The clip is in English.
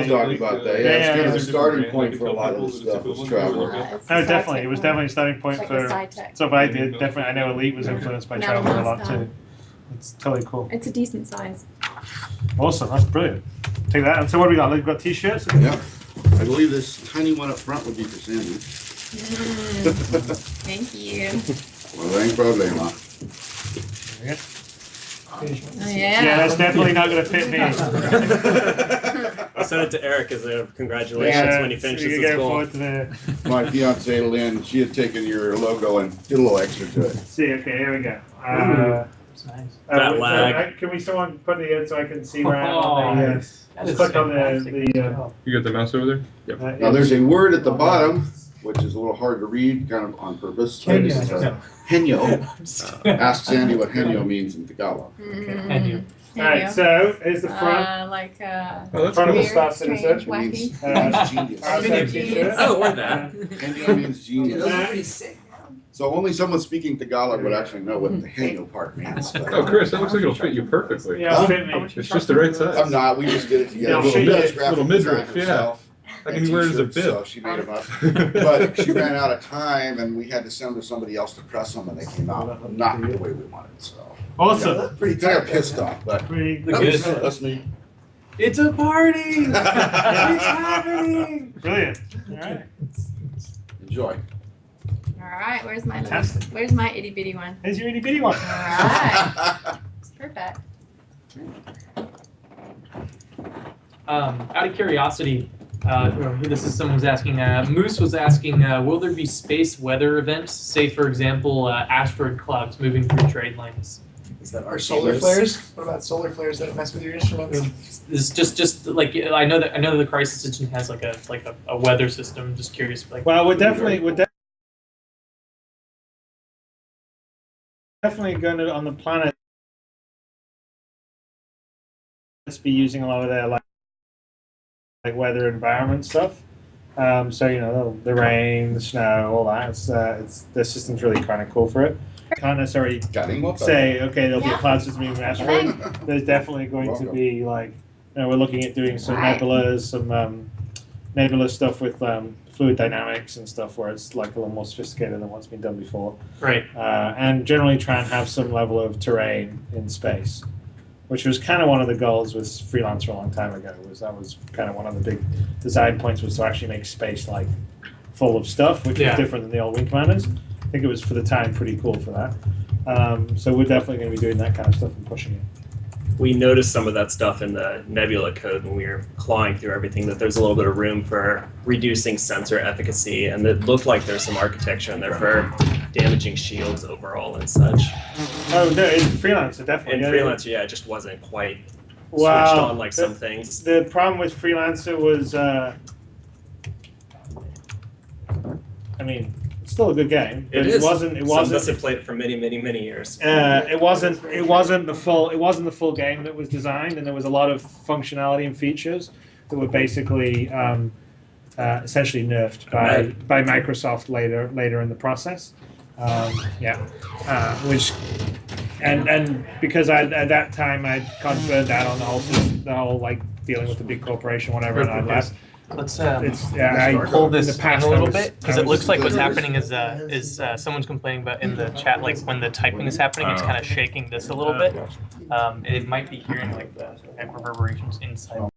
talking about that. Yeah, it's kind of a starting point for a lot of this stuff. Was travel. Oh, definitely. It was definitely a starting point It's like a for side tech. stuff I did. Definitely, I know Elite was influenced by Now travel a the lot last too. time. It's totally cool. It's a decent size. Awesome. That's brilliant. Take that. And so what do we got? We've got t-shirts. Yeah. I believe this tiny one up front would be for Sandy. Thank you. Well, ain't problema. There we go. Oh, Yeah, that's definitely not going to fit me. I'll send it to Eric as a congratulations Yeah, when he so finishes you his go goal. forward to the. My fiance Lynn, she had taken your logo and did a little extra to it. See, okay, here we go. That's nice. That lag. Can we someone put it in so I can see where I'm Oh, on the, nice. That just is click on fantastic. the You got the mouse over there? Yep. Now there's a word at the bottom, which is a little hard to read, kind of on purpose. Henyo. Henyo. Ask Sandy what henyo means in Tagalog. And you. Alright, so here's the front. Like Oh, that's Front of the cool. stuff strange, that it says. It means, wacky. genius. Outside t-shirt. Oh, or that. Henyo means genius. So only someone speaking Tagalog would actually know what the henyo part means. but- Oh, Chris, that looks like it'll fit you perfectly. Yeah, fit me. It's just the right size. I'm not, we just did it together. Yeah, Little she- Mitch graphic little midriff, design herself. I can wear it as a T-shirts, bib. So she made them up. But she ran out of time and we had to send them to somebody else to press them and they came out not the way we wanted, so. Awesome. Pretty kind of pissed off, but Pretty Look good. good. that's me. It's a party! It's happening! Brilliant. Alright. Enjoy. Alright, where's my Fantastic. where's my itty bitty one? Here's your itty bitty one. Alright. It's perfect. Out of curiosity, this is someone who's asking, Moose was asking, will there be space weather events? Say, for example, asteroid clouds moving through trade lanes. Is that Or solar flares? What about solar flares that mess with your instruments? This just like I know that the Crisis Engine has like a weather system. Just curious, like Well, we're definitely going to on the planet. Let's be using a lot of their like weather environment stuff. So you know the rain, the snow, all that. It's the system's really kind of cool for it. Can't necessarily say okay there'll be a Yeah. cloud system in an asteroid. There's definitely going to be like we're looking at doing some nebulas, some nebula stuff with fluid dynamics and stuff where it's like a little more sophisticated than what's been done before. right. And generally try and have some level of terrain in space, which was kind of one of the goals with Freelancer a long time ago. That was kind of one of the big design points was to actually make space like full of stuff, which Yeah. was different than the old Wing Commanders. I think it was for the time pretty cool for that. So we're definitely going to be doing that kind of stuff and pushing it. We noticed some of that stuff in the Nebula code when we were clawing through everything, that there's a little bit of room for reducing sensor efficacy, and it looked like there's some architecture in there for damaging shields overall and such. Oh no, in Freelancer definitely. In yeah. Freelancer, yeah, it just wasn't quite switched Well, on like some things. The problem with Freelancer was, I mean, it's still a good game, but It it is. wasn't. It Some of us wasn't. have played it for many, many, many years. It wasn't. It wasn't the full. It wasn't the full game that was designed, and there was a lot of functionality and features that were basically essentially nerfed by Microsoft later in the process. Which and because at that time I'd kind of burned out on the whole like dealing with the big corporation, whatever, and I left. Let's I pull in this the past, in a little I was- bit because I it was- looks like what's happening is someone's complaining about in the chat, like when the typing is happening, it's kind of shaking this a little bit. It might be hearing like the reverberations inside.